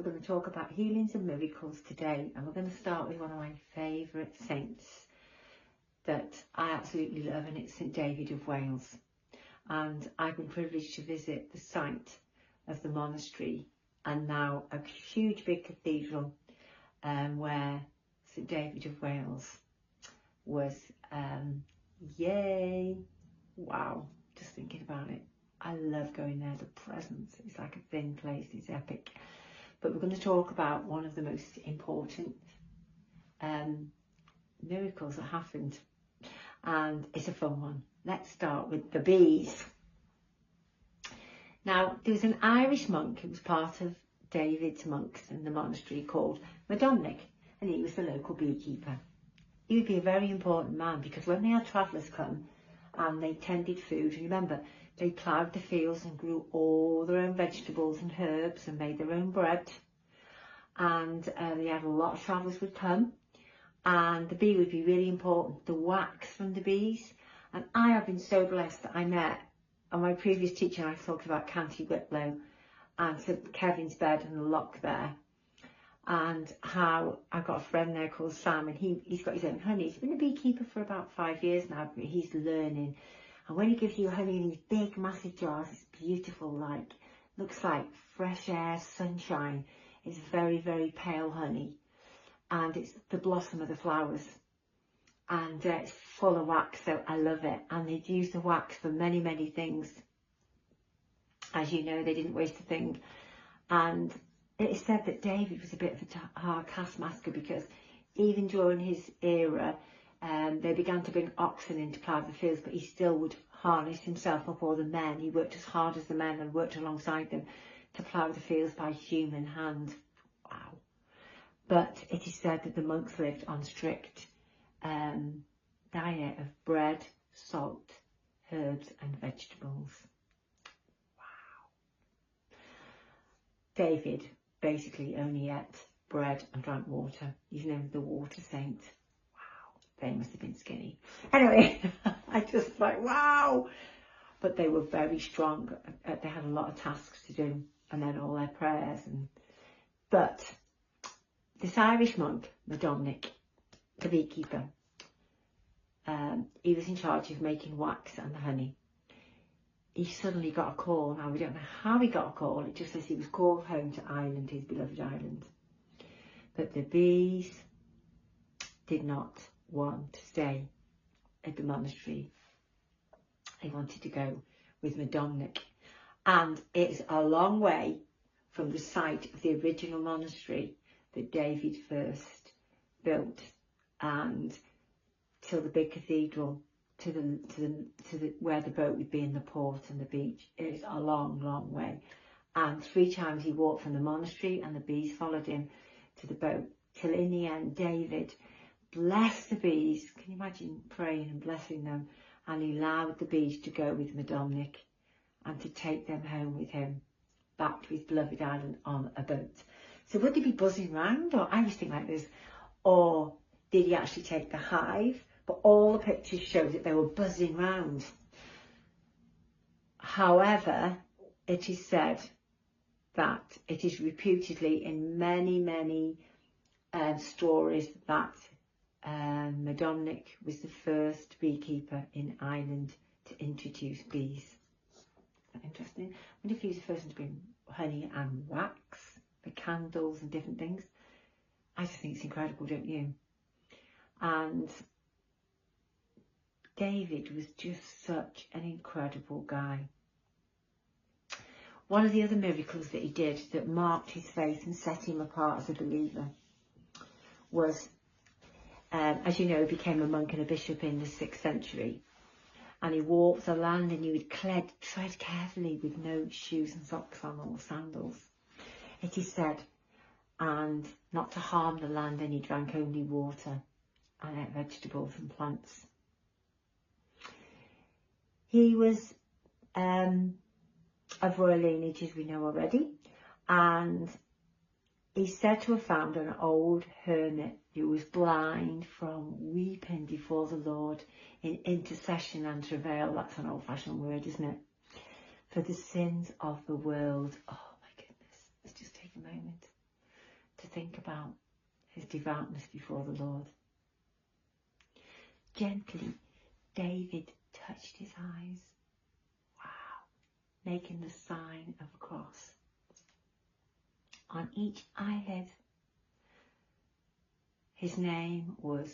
going to talk about healings and miracles today, and we're going to start with one of my favourite saints that I absolutely love, and it's St David of Wales. And I've been privileged to visit the site of the monastery and now a huge big cathedral where St David of Wales was. Yay! Wow, just thinking about it. I love going there. The presence, it's like a thin place, it's epic. But we're going to talk about one of the most important miracles that happened, and it's a fun one. Let's start with the bees. Now, there was an Irish monk who was part of David's monks in the monastery called Dominic, and he was the local beekeeper. He would be a very important man because when they had travellers come and they tended food, remember, they ploughed the fields and grew all their own vegetables and herbs and made their own bread. And they had a lot of travellers would come, and the bee would be really important, the wax from the bees. And I have been so blessed that I met, on my previous teaching I talked about Canty Whitlow and St Kevin's Bed and the lock there, and how I've got a friend there called Sam, and he's got his own honey. He's been a beekeeper for about 5 years now, but he's learning. And when he gives you honey in these big massive jars, it's beautiful, like, looks like fresh air, sunshine. It's very, very pale honey, and it's the blossom of the flowers, and it's full of wax, so I love it. And they'd use the wax for many, many things. As you know, they didn't waste a thing. And it is said that David was a bit of a hard taskmaster, because even during his era, they began to bring oxen in to plough the fields, but he still would harness himself up all the men. He worked as hard as the men and worked alongside them to plough the fields by human hand. Wow. But it is said that the monks lived on strict diet of bread, salt, herbs and vegetables. Wow. David basically only ate bread and drank water. He's known the water saint. Wow, they must have been skinny. Anyway, I just like, wow. But they were very strong. They had a lot of tasks to do, and then all their prayers. But this Irish monk, Dominic, the beekeeper, he was in charge of making wax and the honey. He suddenly got a call. Now, we don't know how he got a call. It just says he was called home to Ireland, his beloved Ireland. But the bees did not want to stay at the monastery. They wanted to go with Dominic. And it's a long way from the site of the original monastery that David first built, and till the big cathedral, to the where the boat would be in the port and the beach. It is a long, long way. And 3 times he walked from the monastery, and the bees followed him to the boat, till in the end David blessed the bees. Can you imagine praying and blessing them? And he allowed the bees to go with Dominic and to take them home with him back to his beloved island on a boat. So would they be buzzing round? Or I always think like this, or did he actually take the hive? But all the pictures show that they were buzzing round. However, it is said that it is reputedly in many, many stories that Dominic was the first beekeeper in Ireland to introduce bees. Isn't that interesting? I wonder if he was the first one to bring honey and wax for candles and different things. I just think it's incredible, don't you? And David was just such an incredible guy. One of the other miracles that he did that marked his faith and set him apart as a believer was, as you know, he became a monk and a bishop in the 6th century. And he walked the land, and he would tread carefully with no shoes and socks on or sandals, it is said, and not to harm the land, and he drank only water and ate vegetables and plants. He was of royal lineage, as we know already, and he's said to have found an old hermit who was blind from weeping before the Lord in intercession and travail. That's an old-fashioned word, isn't it? For the sins of the world. Oh my goodness, let's just take a moment. think about his devoutness before the Lord. Gently, David touched his eyes. Wow. Making the sign of a cross. On each eyelid. His name was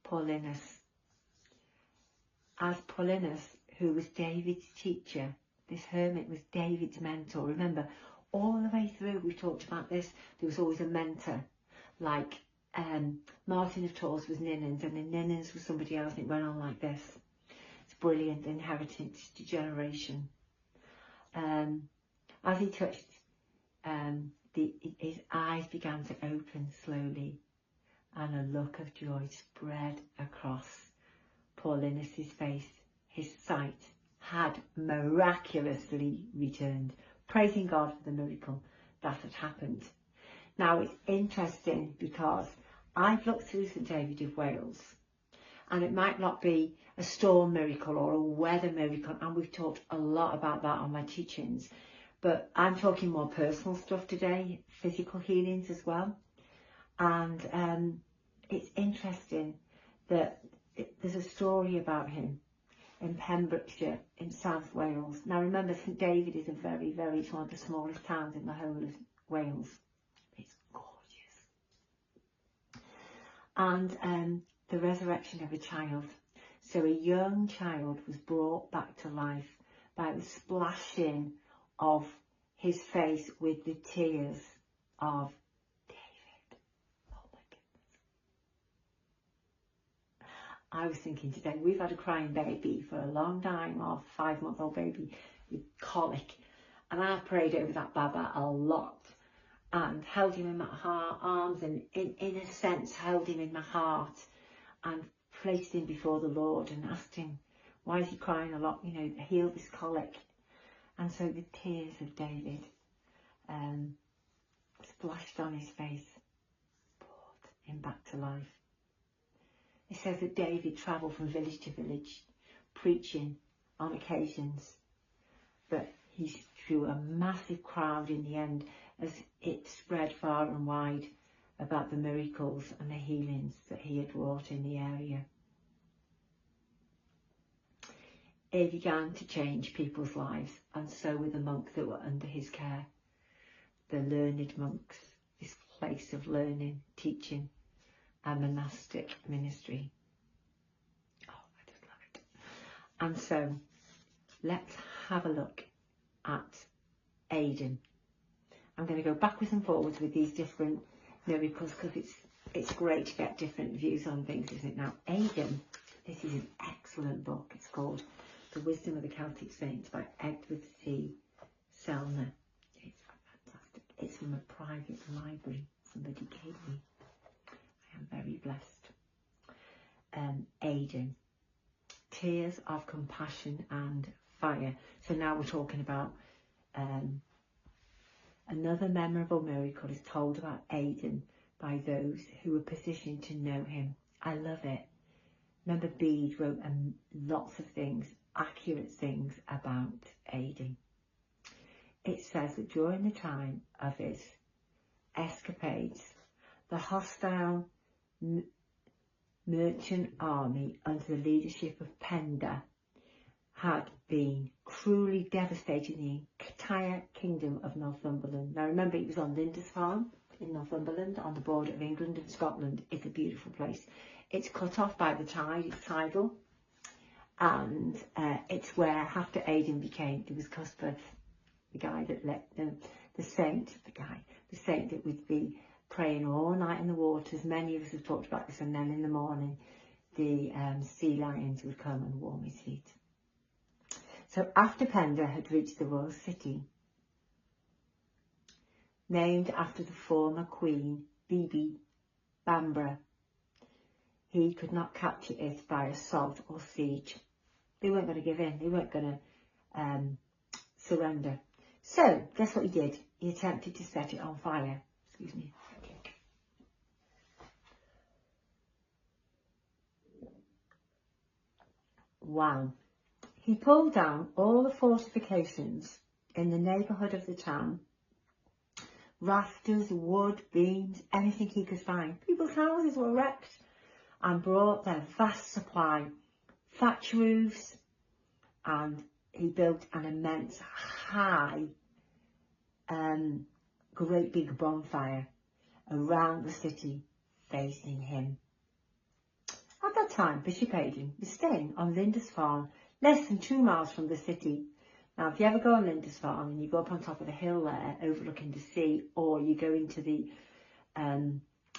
Paulinus. As Paulinus, who was David's teacher, this hermit was David's mentor. Remember, all the way through we talked about this, there was always a mentor. Like Martin of Tours was Ninan's, and then Ninan's was somebody else, and it went on like this. It's brilliant, inheritance to generation. As he touched, his eyes began to open slowly, and a look of joy spread across Paulinus's face. His sight had miraculously returned, praising God for the miracle that had happened. Now it's interesting because I've looked through St David of Wales, and it might not be a storm miracle or a weather miracle, and we've talked a lot about that on my teachings, but I'm talking more personal stuff today, physical healings as well. And it's interesting that there's a story about him in Pembrokeshire in South Wales. Now remember, St David is it's one of the smallest towns in the whole of Wales. It's gorgeous. And the resurrection of a child. So a young child was brought back to life by the splashing of his face with the tears of David. Oh my goodness. I was thinking today, we've had a crying baby for a long time, our 5-month-old baby with colic. And I prayed over that Baba a lot and held him in my arms, and in a sense held him in my heart and placed him before the Lord and asked him, why is he crying a lot? You know, heal this colic. And so the tears of David splashed on his face, brought him back to life. It says that David travelled from village to village, preaching on occasions, but he drew a massive crowd in the end as it spread far and wide about the miracles and the healings that he had wrought in the area. He began to change people's lives, and so were the monks that were under his care. The learned monks, this place of learning, teaching, and monastic ministry. Oh, I just love it. And so, let's have a look at Aidan. I'm going to go backwards and forwards with these different miracles because it's great to get different views on things, isn't it? Now, Aidan, this is an excellent book. It's called The Wisdom of the Celtic Saints by Edward C. Selner. It's fantastic. It's from a private library somebody gave me. I am very blessed. Aidan, Tears of Compassion and Fire. So now we're talking about another memorable miracle is told about Aidan by those who were positioned to know him. I love it. Remember, Bede wrote lots of things, accurate things about Aidan. It says that during the time of his escapades, the hostile merchant army under the leadership of Penda had been cruelly devastating the entire kingdom of Northumberland. Now remember, it was on Lindisfarne in Northumberland on the border of England and Scotland. It's a beautiful place. It's cut off by the tide, it's tidal, and it's where after Aidan became, there was Cuthbert, the guy that let the saint that would be praying all night in the waters. Many of us have talked about this, and then in the morning the sea lions would come and warm his feet. So after Penda had reached the royal city, named after the former queen, Bibi Bambara, he could not capture it by assault or siege. They weren't going to give in. They weren't going to surrender. So guess what he did? He attempted to set it on fire. Excuse me. Wow. He pulled down all the fortifications in the neighbourhood of the town, rafters, wood, beams, anything he could find. People's houses were wrecked and brought their vast supply, thatch roofs, and he built an immense high, great big bonfire around the city facing him. At that time, Bishop Aidan was staying on Lindisfarne, less than 2 miles from the city. Now, if you ever go on Lindisfarne and you go up on top of the hill there, overlooking the sea, or you go into the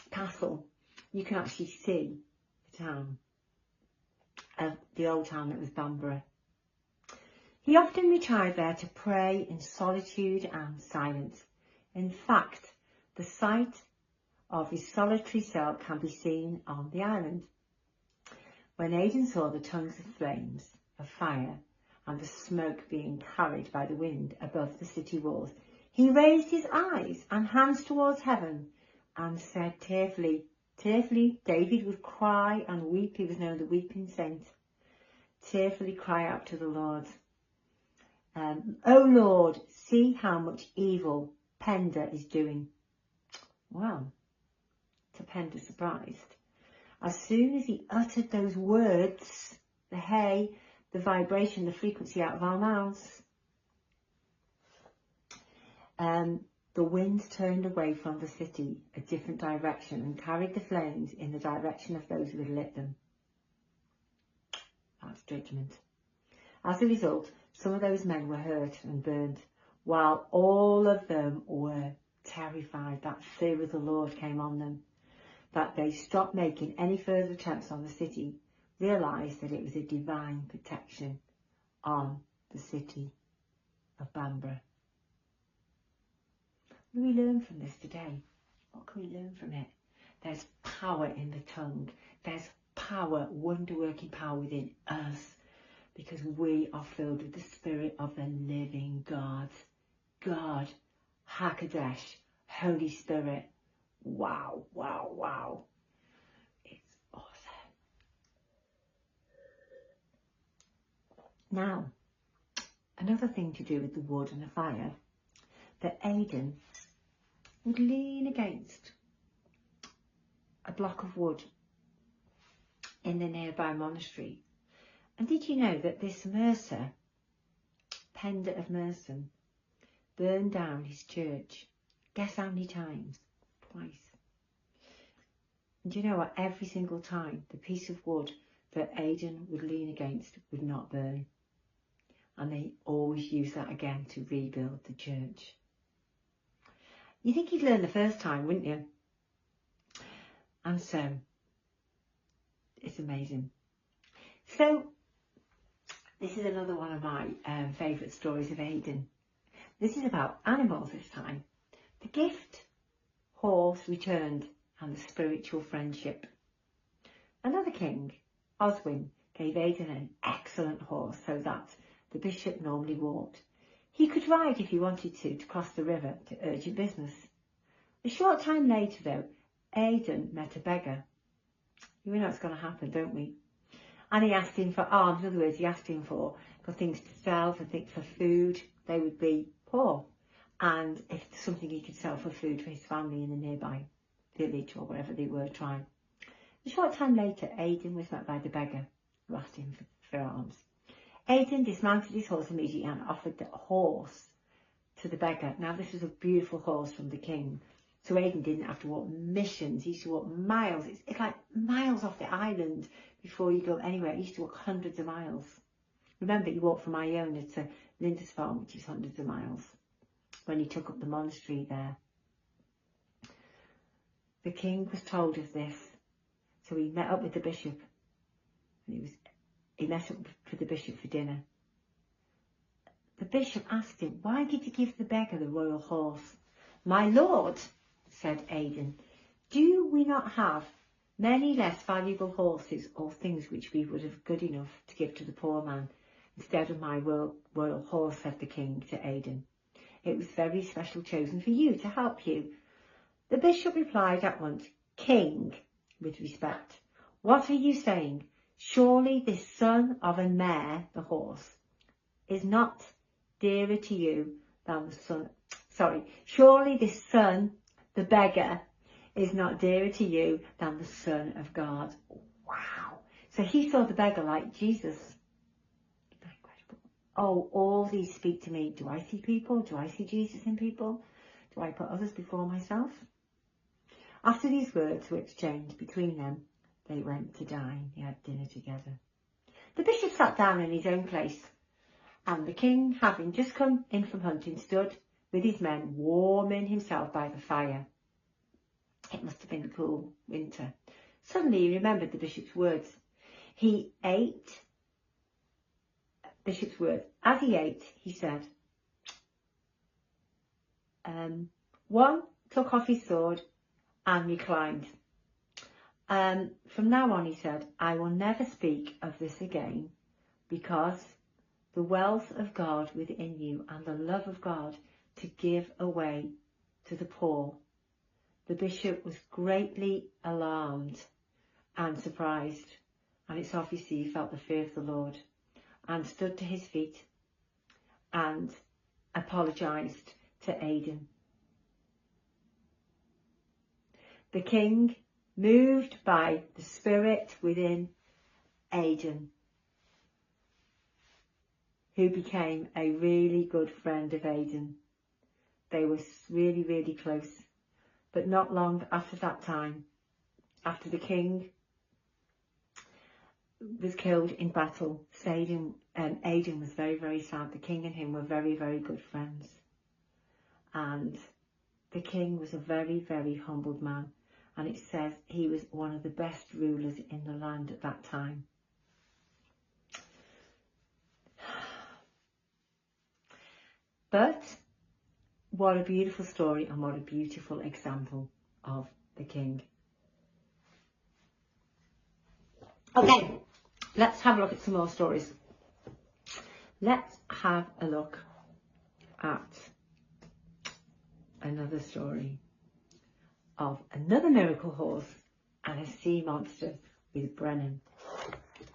castle, you can actually see the town, the old town that was Bamborough. He often retired there to pray in solitude and silence. In fact, the site of his solitary cell can be seen on the island. When Aidan saw the tongues of flames of fire and the smoke being carried by the wind above the city walls, he raised his eyes and hands towards heaven and said tearfully, David would cry and weep, he was known the weeping saint, tearfully cry out to the Lord, "O Lord, see how much evil Penda is doing." Well, to Penda surprised, as soon as he uttered those words, the hay, the vibration, the frequency out of our mouths, the wind turned away from the city a different direction and carried the flames in the direction of those who had lit them. That's judgment. As a result, some of those men were hurt and burned, while all of them were terrified. That fear of the Lord came on them, that they stopped making any further attempts on the city, realised that it was a divine protection on the city of Bamborough. What do we learn from this today? What can we learn from it? There's power in the tongue. There's power, wonder-working power within us, because we are filled with the Spirit of the living God. God, Hakadosh, Holy Spirit. Wow, wow, wow. It's awesome. Now, another thing to do with the wood and the fire, that Aidan would lean against a block of wood in the nearby monastery. And did you know that this Mercer, Penda of Merson, burned down his church? Guess how many times? Twice. And do you know what? Every single time, the piece of wood that Aidan would lean against would not burn. And they always use that again to rebuild the church. You think he'd learn the first time, wouldn't you? And so, it's amazing. So, this is another one of my favourite stories of Aidan. This is about animals this time. The gift horse returned and the spiritual friendship. Another king, Oswin, gave Aidan an excellent horse so that the bishop normally walked. He could ride if he wanted to cross the river to urgent business. A short time later, though, Aidan met a beggar. We know it's going to happen, don't we? And he asked him for alms. In other words, he asked him for things to sell, for food. They would be poor. And if something he could sell for food for his family in the nearby village or wherever they were trying. A short time later, Aidan was met by the beggar who asked him for alms. Aidan dismounted his horse immediately and offered the horse to the beggar. Now, this was a beautiful horse from the king. So Aidan didn't have to walk missions. He used to walk miles. It's like miles off the island before you go anywhere. He used to walk hundreds of miles. Remember, he walked from Iona to Lindisfarne, which is hundreds of miles, when he took up the monastery there. The king was told of this. So he met up with the bishop. And he met up with the bishop for dinner. The bishop asked him, "Why did you give the beggar the royal horse?" "My lord," said Aidan, "do we not have many less valuable horses or things which we would have good enough to give to the poor man instead of my royal horse?" said the king to Aidan. "It was very special chosen for you to help you." The bishop replied at once, "King, with respect, what are you saying? Surely this son of a mare, the horse, is not dearer to you than the surely this son, the beggar, is not dearer to you than the Son of God. Wow. So he saw the beggar like Jesus. Incredible. Oh, all these speak to me. Do I see people? Do I see Jesus in people? Do I put others before myself? After these words were exchanged between them, they went to dine. They had dinner together. The bishop sat down in his own place, and the king, having just come in from hunting, stood with his men, warming himself by the fire. It must have been a cool winter. Suddenly he remembered the bishop's words. He ate, bishop's words, as he ate, he said, one took off his sword and reclined. From now on, he said, I will never speak of this again, because the wealth of God within you and the love of God to give away to the poor. The bishop was greatly alarmed and surprised, and it's obviously he felt the fear of the Lord, and stood to his feet and apologised to Aidan. The king, moved by the spirit within Aidan, who became a really good friend of Aidan. They were really, really close. But not long after that time, after the king was killed in battle, Aidan was very, very sad. The king and him were very, very good friends. And the king was a very, very humbled man. And it says he was one of the best rulers in the land at that time. But what a beautiful story, and what a beautiful example of the king. Okay, let's have a look at some more stories. Let's have a look at another story of another miracle horse and a sea monster with Brennan.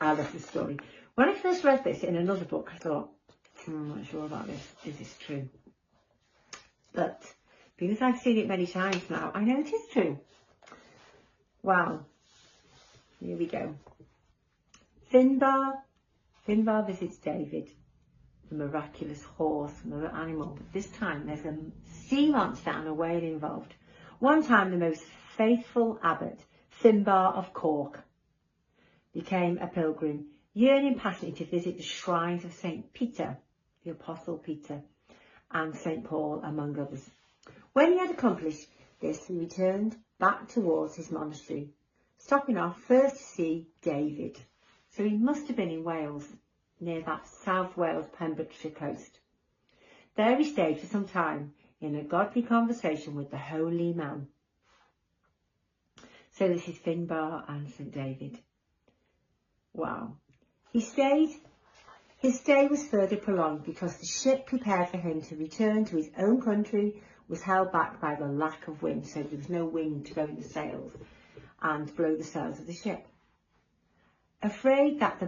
I love this story. When I first read this in another book, I thought, I'm not sure about this. Is this true? But because I've seen it many times now, I know it is true. Wow. Here we go. Finbar visits David, the miraculous horse, another animal. But this time there's a sea monster and a whale involved. One time the most faithful abbot, Finbar of Cork, became a pilgrim, yearning passionately to visit the shrines of St. Peter, the Apostle Peter, and St. Paul, among others. When he had accomplished this, he returned back towards his monastery, stopping off first to see David. So he must have been in Wales, near that South Wales, Pembrokeshire coast. There he stayed for some time in a godly conversation with the holy man. So this is Finbar and St. David. Wow. His stay was further prolonged because the ship prepared for him to return to his own country was held back by the lack of wind, so there was no wind to go in the sails and blow the sails of the ship. Afraid that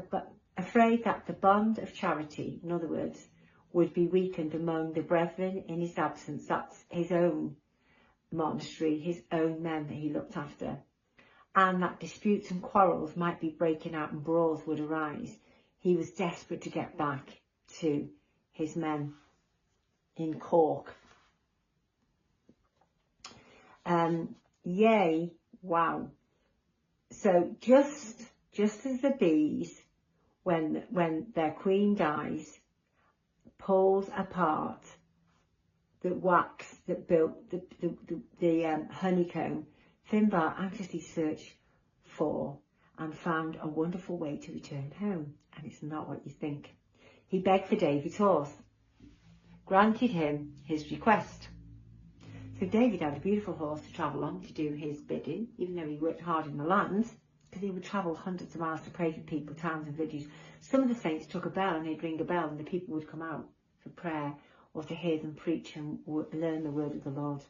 the bond of charity, in other words, would be weakened among the brethren in his absence, that's his own monastery, his own men that he looked after, and that disputes and quarrels might be breaking out and brawls would arise, he was desperate to get back to his men in Cork. Yay, wow. So just as the bees, when their queen dies, pulls apart the wax that built the honeycomb, Finbar anxiously searched for and found a wonderful way to return home. And it's not what you think. He begged for David's horse, granted him his request. So David had a beautiful horse to travel on to do his bidding, even though he worked hard in the land, because he would travel hundreds of miles to pray for people, towns and villages. Some of the saints took a bell and they'd ring a bell and the people would come out for prayer or to hear them preach and learn the word of the Lord.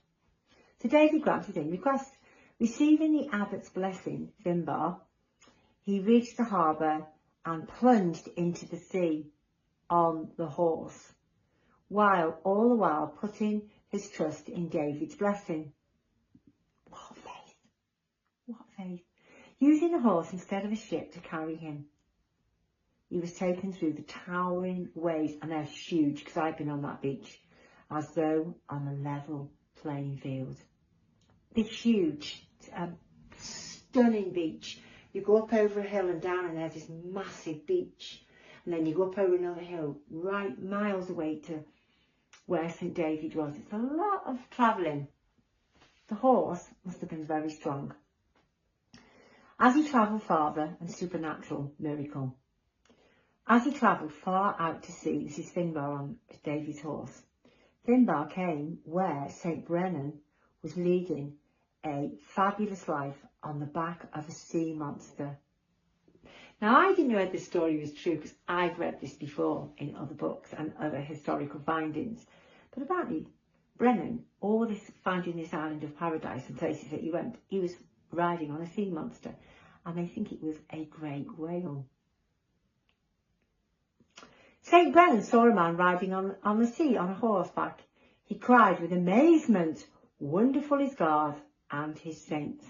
So David granted him request. Receiving the abbot's blessing, Finbar, he reached the harbour and plunged into the sea on the horse, while all the while putting his trust in David's blessing. What faith! What faith! Using a horse instead of a ship to carry him, he was taken through the towering waves, and they're huge because I've been on that beach, as though on a level playing field. This huge, stunning beach. You go up over a hill and down, and there's this massive beach. And then you go up over another hill, right miles away to where St David was. It's a lot of travelling. The horse must have been very strong. As he travelled farther, and supernatural miracle. As he travelled far out to sea, this is Finbar on David's horse. Finbar came where St Brennan was leading a fabulous life on the back of a sea monster. Now, I didn't know if this story was true because I've read this before in other books and other historical findings. But apparently, Brennan, all this finding this island of paradise and places that he went, he was riding on a sea monster, and they think it was a great whale. St Brennan saw a man riding on the sea on a horseback. He cried with amazement, "Wonderful is God and his saints."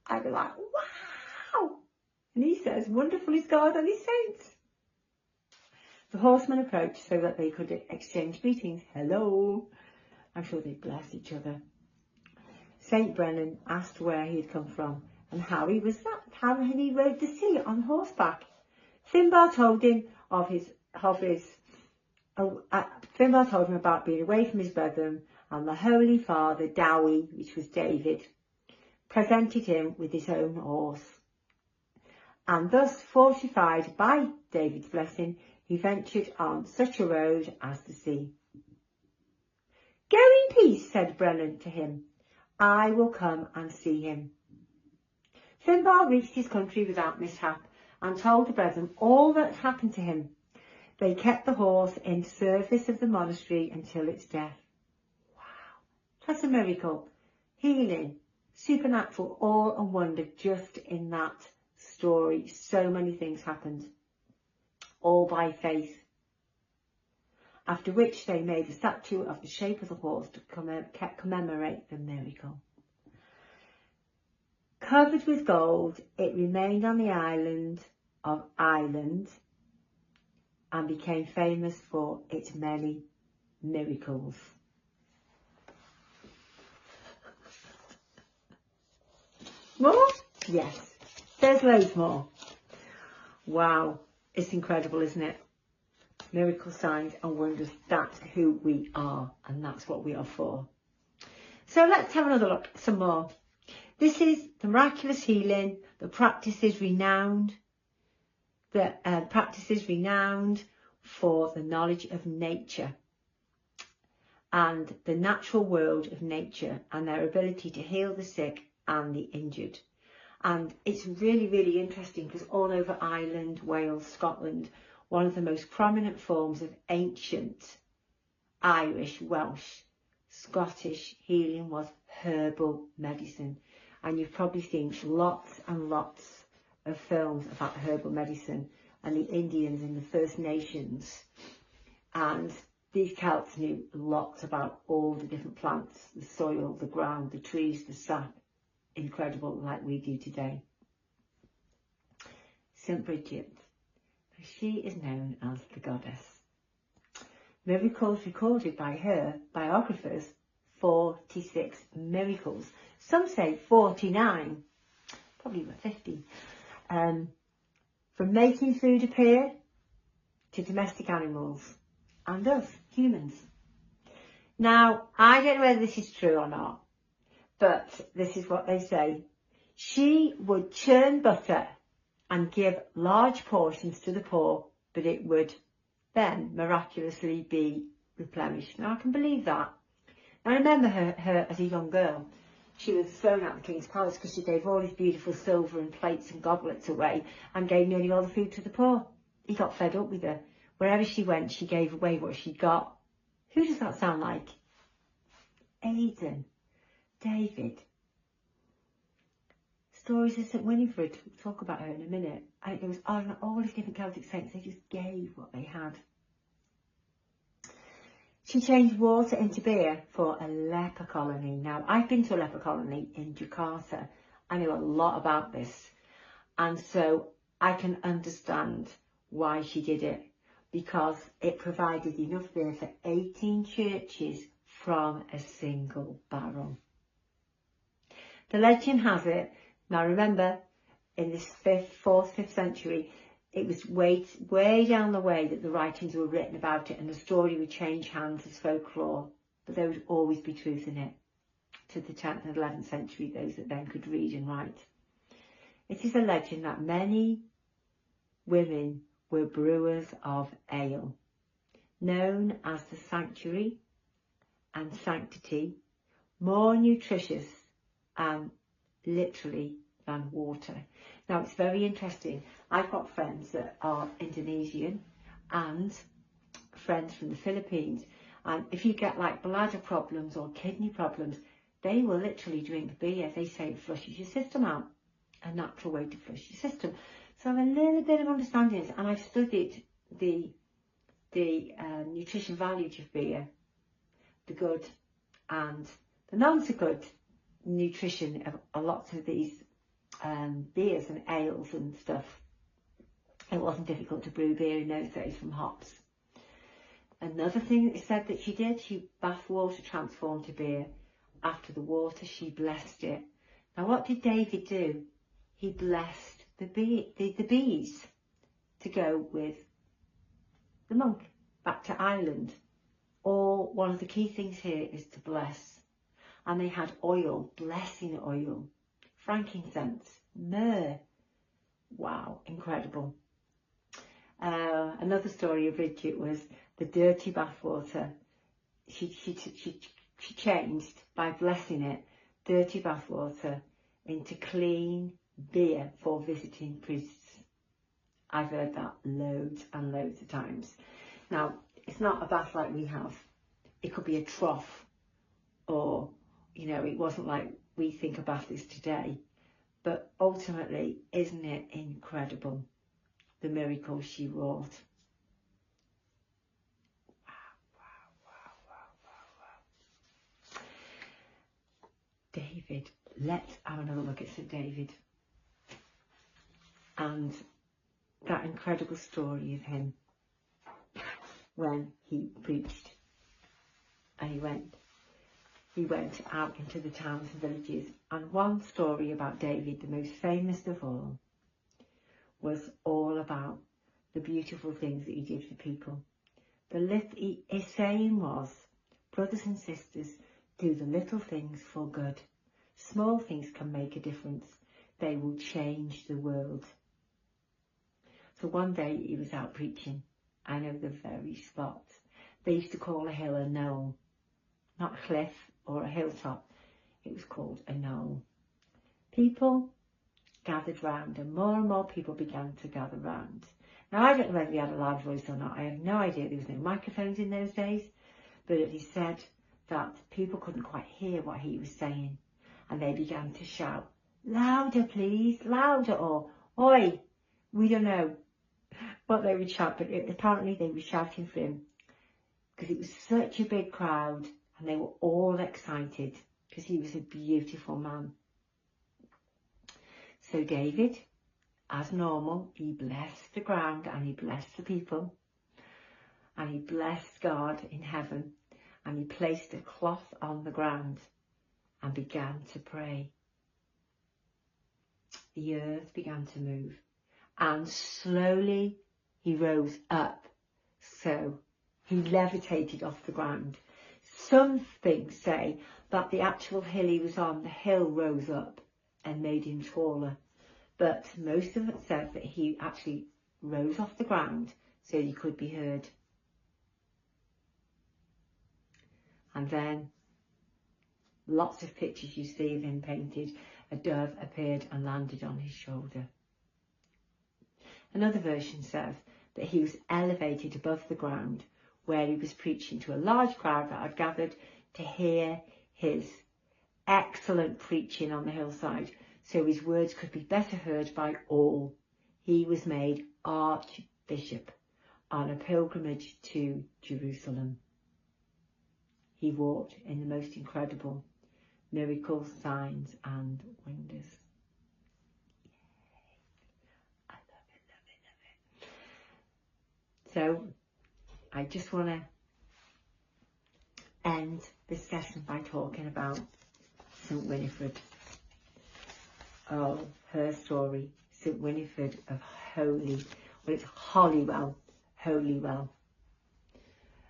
I'd be like, wow! And he says, "Wonderful is God and his saints." The horsemen approached so that they could exchange greetings. Hello. I'm sure they blessed each other. St Brennan asked where he had come from and how he rode the sea on horseback. Finbar told him Finbar told him about being away from his brethren, and the Holy Father, Dewi, which was David, presented him with his own horse. And thus, fortified by David's blessing, he ventured on such a road as the sea. "Go in peace," said Brennan to him. "I will come and see him." Finbar reached his country without mishap and told the brethren all that happened to him. They kept the horse in service of the monastery until its death. Wow, that's a miracle. Healing, supernatural, awe and wonder just in that story. So many things happened, all by faith. After which they made a statue of the shape of the horse to commemorate the miracle. Covered with gold, it remained on the island of Ireland and became famous for its many miracles. More? Yes, there's loads more. Wow, it's incredible, isn't it? Miracle signs and wonders, that's who we are, and that's what we are for. So let's have another look, some more. This is the miraculous healing, the practices renowned for the knowledge of nature and the natural world of nature and their ability to heal the sick and the injured. And it's really, really interesting because all over Ireland, Wales, Scotland, one of the most prominent forms of ancient Irish, Welsh, Scottish healing was herbal medicine. And you've probably seen lots and lots of films about herbal medicine and the Indians and the First Nations. And these Celts knew lots about all the different plants, the soil, the ground, the trees, the sap. Incredible, like we do today. St Bridget, she is known as the goddess. Miracles recorded by her biographers, 46 miracles. Some say 49, probably about 50. From making food appear to domestic animals and us, humans. Now, I don't know whether this is true or not, but this is what they say. She would churn butter and give large portions to the poor, but it would then miraculously be replenished. Now, I can believe that. I remember her as a young girl. She was thrown out of the King's Palace because she gave all his beautiful silver and plates and goblets away and gave nearly all the food to the poor. He got fed up with her. Wherever she went, she gave away what she got. Who does that sound like? Aidan, David. Stories of St Winifred. We'll talk about her in a minute. And it goes on all these different Celtic saints. They just gave what they had. She changed water into beer for a leper colony. Now, I've been to a leper colony in Jakarta. I know a lot about this. And so I can understand why she did it, because it provided enough beer for 18 churches from a single barrel. The legend has it, now remember, in this 4th, 5th century, it was way down the way that the writings were written about it, and the story would change hands as folklore, but there would always be truth in it. To the 10th and 11th century, those that then could read and write. It is a legend that many women were brewers of ale, known as the sanctuary and sanctity, more nutritious and literally than water. Now, it's very interesting. I've got friends that are Indonesian and friends from the Philippines, and if you get like bladder problems or kidney problems, they will literally drink beer. They say it flushes your system out, a natural way to flush your system. So I have a little bit of understanding this, and I've studied the nutrition values of beer, the good and the not so good nutrition of a lot of these beers and ales and stuff. It wasn't difficult to brew beer in those days from hops. Another thing that it said that she did, she bath water transformed to beer. After the water, she blessed it. Now, what did David do? He blessed the bees to go with the monk back to Ireland. Or one of the key things here is to bless. And they had oil, blessing oil, frankincense, myrrh. Wow, incredible. Another story of Bridget was the dirty bathwater. She changed, by blessing it, dirty bathwater into clean beer for visiting priests. I've heard that loads and loads of times. Now, it's not a bath like we have. It could be a trough, or, you know, it wasn't like we think a bath is today. But ultimately, isn't it incredible, the miracle she wrought? Wow. David, let's have another look at St. David and that incredible story of him when he preached, and he went out into the towns and villages. And one story about David, the most famous of all, was all about the beautiful things that he did for people. His saying was, brothers and sisters, do the little things for good. Small things can make a difference. They will change the world. So one day he was out preaching. I know the very spot. They used to call a hill a knoll. Not a cliff or a hilltop. It was called a knoll. People gathered round, and more people began to gather round. Now, I don't know whether he had a loud voice or not. I have no idea. There was no microphones in those days. But he said that people couldn't quite hear what he was saying. And they began to shout, louder please, louder, or oi, we don't know what they would shout. But apparently they were shouting for him because it was such a big crowd and they were all excited because he was a beautiful man. So David, as normal, he blessed the ground and he blessed the people and he blessed God in heaven, and he placed a cloth on the ground and began to pray. The earth began to move and slowly he rose up. So he levitated off the ground. Some things say that the actual hill he was on, the hill rose up and made him taller. But most of it says that he actually rose off the ground so he could be heard. And then lots of pictures you see of him painted. A dove appeared and landed on his shoulder. Another version says that he was elevated above the ground where he was preaching to a large crowd that had gathered to hear his excellent preaching on the hillside, so his words could be better heard by all. He was made Archbishop on a pilgrimage to Jerusalem. he wrought in the most incredible miracles, signs and wonders. I love it, love it, love it. So I just want to end this session by talking about St Winifred. Oh, her story, St Winifred of it's Holywell.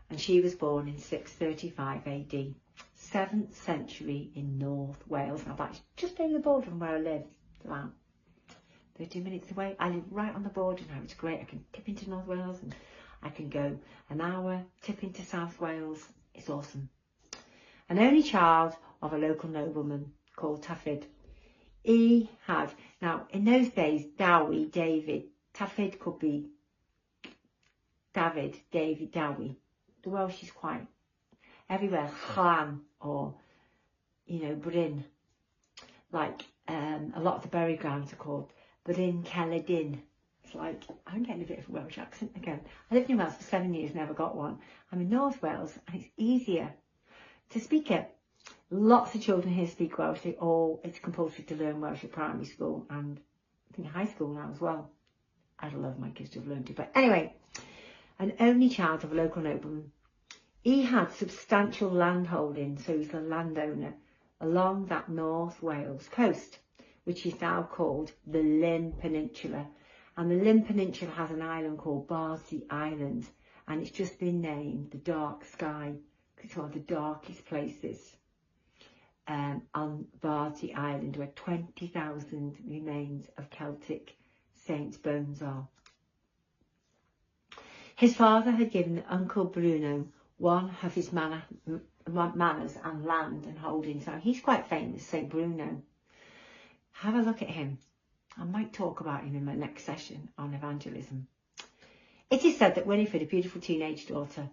And she was born in 635 AD, 7th century in North Wales. Now that's just over the border from where I live, about 30 minutes away. I live right on the border now. It's great. I can tip into North Wales and I can go an hour, tip into South Wales. It's awesome. An only child of a local nobleman called Tafyd. He had, now in those days, Dowie, David, Tafyd could be David, David, Dowie. The Welsh is quite everywhere, Llan or, Bryn. Like a lot of the burial grounds are called Bryn Celydyn. It's like, I'm getting a bit of a Welsh accent again. I lived in Wales for 7 years, never got one. I'm in North Wales and it's easier to speak it. Lots of children here speak Welsh. It's compulsory to learn Welsh at primary school and I think high school now as well. I'd love my kids to have learned it. But anyway, an only child of a local nobleman. He had substantial land holdings, so he's a landowner, along that North Wales coast, which is now called the Llyn Peninsula. And the Llyn Peninsula has an island called Bardsey Island, and it's just been named the Dark Sky, because it's one of the darkest places on Bardsey Island, where 20,000 remains of Celtic saints' bones are. His father had given Uncle Bruno one of his manors and land and holdings. Now he's quite famous, St Bruno. Have a look at him. I might talk about him in my next session on evangelism. It is said that Winifred, a beautiful teenage daughter,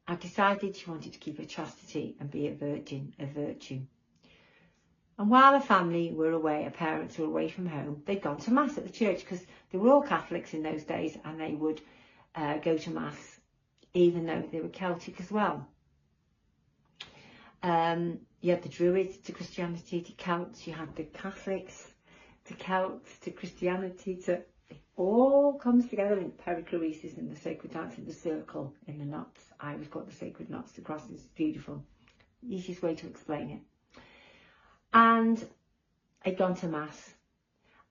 had decided she wanted to keep her chastity and be a virgin of virtue. And while her family were away, her parents were away from home, they'd gone to Mass at the church, because they were all Catholics in those days, and they would go to Mass even though they were Celtic as well. You had the Druids to Christianity, to Celts, you had the Catholics to Celts, to Christianity, it all comes together in perichoresis in the sacred dance, in the circle, in the knots. I always got the sacred knots, the crosses. It's beautiful. Easiest way to explain it. And I'd gone to Mass,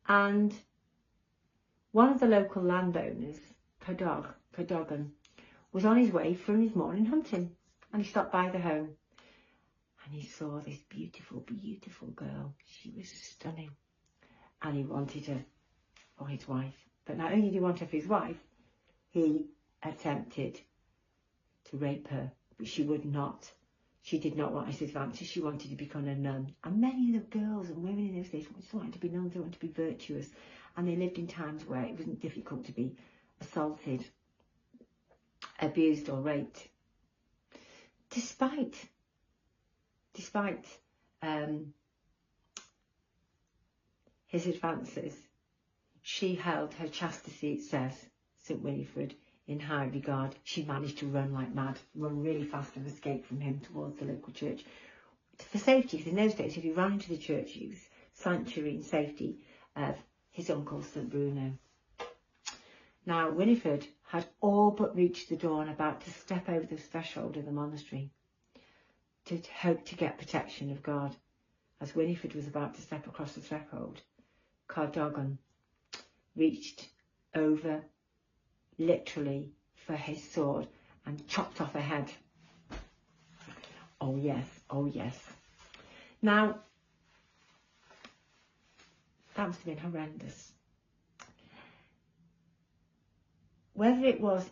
and one of the local landowners, Cadogan, was on his way from his morning hunting, and he stopped by the home and he saw this beautiful, beautiful girl. She was stunning, and he wanted her for his wife. But not only did he want her for his wife, he attempted to rape her, but she would not. She did not want his advances. She wanted to become a nun. And many of the girls and women in those days just wanted to be nuns, they wanted to be virtuous. And they lived in times where it wasn't difficult to be assaulted, abused or raped. Despite his advances, she held her chastity, it says, St Winifred, in high regard. She managed to run like mad, run really fast and escape from him towards the local church. For safety, because in those days, if you ran into the church, it was sanctuary and safety of his uncle, St Bruno. Now, Winifred had all but reached the door and about to step over the threshold of the monastery to hope to get protection of God. As Winifred was about to step across the threshold, Cadogan reached over, literally, for his sword and chopped off her head. Oh yes, oh yes. Now, that must have been horrendous. Whether it was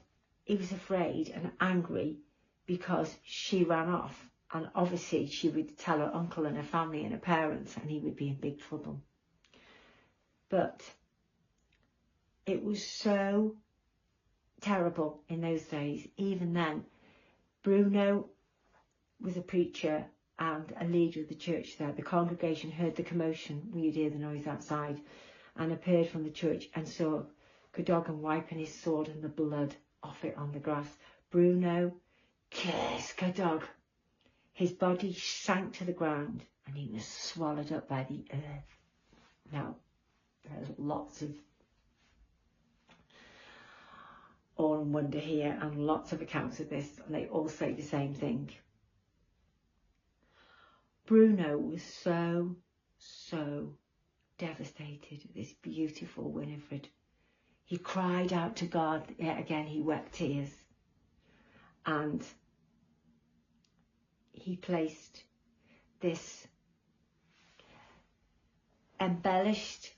he was afraid and angry because she ran off, and obviously she would tell her uncle and her family and her parents, and he would be in big trouble. But it was so terrible in those days. Even then, Bruno was a preacher and a leader of the church there. The congregation heard the commotion, we'd hear the noise outside, and appeared from the church and saw Cadogan wiping his sword and the blood off it on the grass. Bruno Kiska dog. His body sank to the ground and he was swallowed up by the earth. Now, there's lots of awe and wonder here and lots of accounts of this, and they all say the same thing. Bruno was so devastated at this beautiful Winifred. He cried out to God. Yet again, he wept tears. And he placed this embellished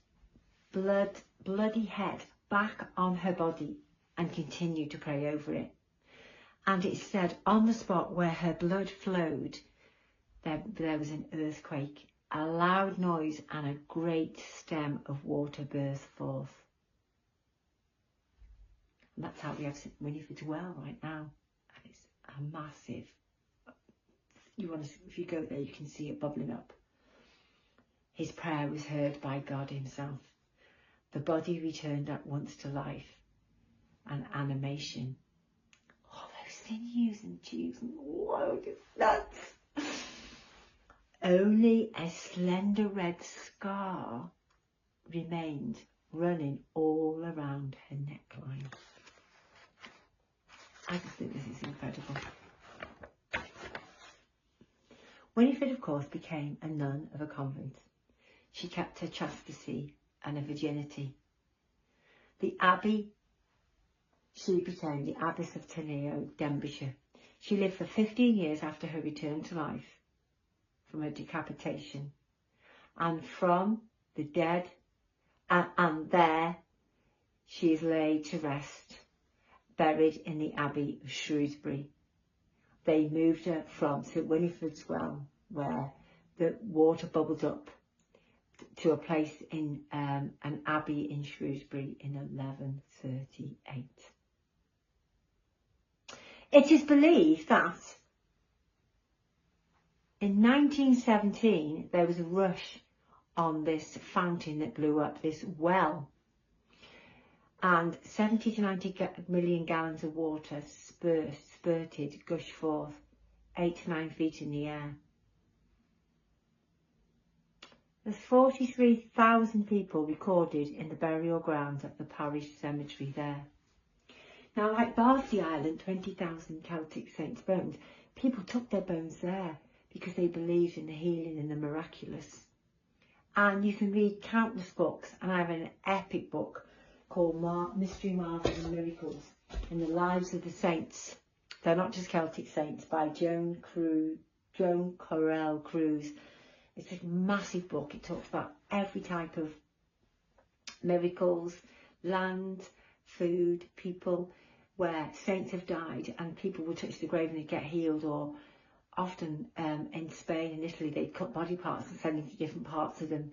bloody head back on her body and continued to pray over it. And it said on the spot where her blood flowed, there was an earthquake, a loud noise, and a great stem of water burst forth. And that's how we have Winifred's Well right now. And it's a massive, if you go there, you can see it bubbling up. His prayer was heard by God himself. The body returned at once to life and animation. All those sinews and tubes and whoa, it's nuts. Only a slender red scar remained running all around her neckline. I just think this is incredible. Winifred, of course, became a nun of a convent. She kept her chastity and her virginity. The abbey, she became the Abbess of Teneo, Denbighshire. She lived for 15 years after her return to life from her decapitation. And from the dead, and there she is laid to rest, buried in the Abbey of Shrewsbury. They moved her from St Winifred's Well, where the water bubbled up, to a place in an abbey in Shrewsbury in 1138. It is believed that in 1917 there was a rush on this fountain that blew up, this well, and 70 to 90 million gallons of water gushed forth 8 to 9 feet in the air. There's 43,000 people recorded in the burial grounds at the parish cemetery there. Now, like Bardsey Island, 20,000 Celtic saints' bones, people took their bones there because they believed in the healing and the miraculous. And you can read countless books, and I have an epic book called Mystery, Marvels and Miracles in the Lives of the Saints. They're not just Celtic saints, by Joan Corell Cruz. It's a massive book. It talks about every type of miracles, land, food, people, where saints have died and people would touch the grave and they'd get healed, or often in Spain and Italy they'd cut body parts and send them to different parts of them,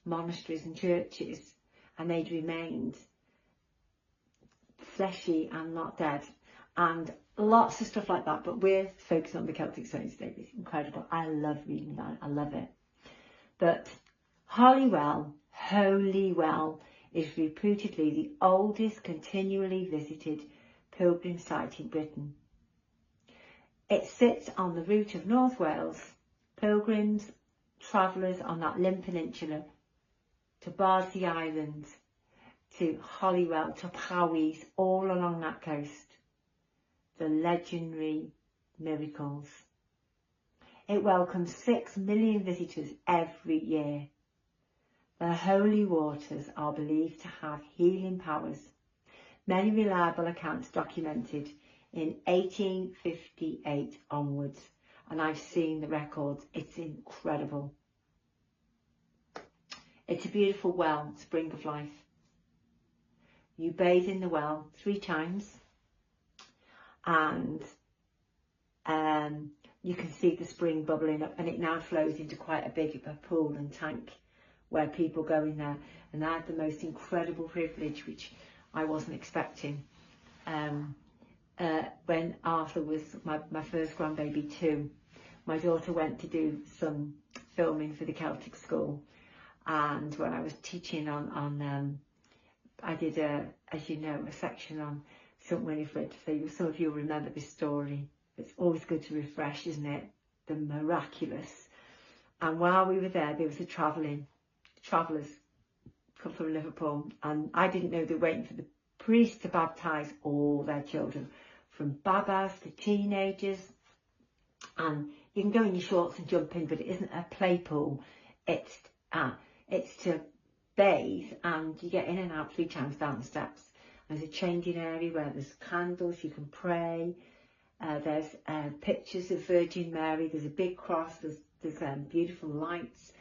monasteries and churches, and they'd remained fleshy and not dead. And lots of stuff like that, but we're focusing on the Celtic saints today. It's incredible. I love reading that. I love it. But Holywell, Holy Well, is reputedly the oldest continually visited pilgrim site in Britain. It sits on the route of North Wales. Pilgrims, travellers on that Llyn Peninsula, to Bardsey Island, to Holywell, to Powys, all along that coast. The legendary miracles. It welcomes 6 million visitors every year. The holy waters are believed to have healing powers. Many reliable accounts documented in 1858 onwards, and I've seen the records. It's incredible. It's a beautiful well, spring of life. You bathe in the well 3 times. And you can see the spring bubbling up, and it now flows into quite a big pool and tank where people go in there. And I had the most incredible privilege, which I wasn't expecting, when Arthur was my first grandbaby too. My daughter went to do some filming for the Celtic school, and when I was teaching on I did as you know, a section on St Winifred. So some of you will remember this story. It's always good to refresh, isn't it? The miraculous. And while we were there was a travellers come from Liverpool, and I didn't know they were waiting for the priest to baptise all their children, from babas to teenagers. And you can go in your shorts and jump in, but it isn't a play pool. It's to bathe, and you get in and out 3 times down the steps. There's a changing area where there's candles, you can pray. There's pictures of Virgin Mary. There's a big cross. There's beautiful lights,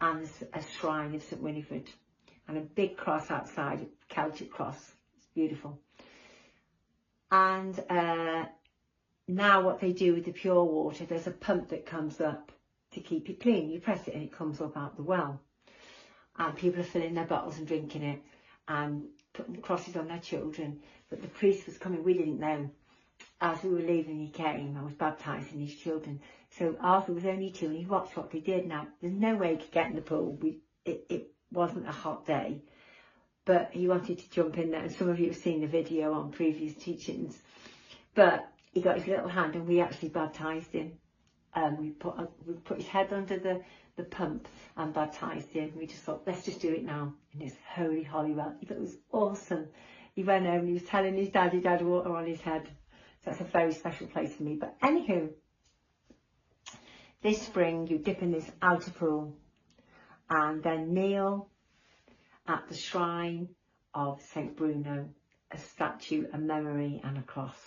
and there's a shrine of St Winifred, and a big cross outside, a Celtic cross. It's beautiful. And now what they do with the pure water, there's a pump that comes up to keep it clean. You press it and it comes up out the well. And people are filling their bottles and drinking it and putting crosses on their children. But the priest was coming, we didn't know. As we were leaving, he came. I was baptising his children. So Arthur was only 2 and he watched what they did. Now, there's no way he could get in the pool. It wasn't a hot day. But he wanted to jump in there. And some of you have seen the video on previous teachings. But he got his little hand and we actually baptised him. We put his head under the pump and baptised him. We just thought, let's just do it now in this holy Holywell. It was awesome. He went home and he was telling his dad he'd had water on his head. So that's a very special place for me. But anywho, this spring you dip in this outer pool and then kneel at the shrine of St Bruno, a statue, a memory and a cross.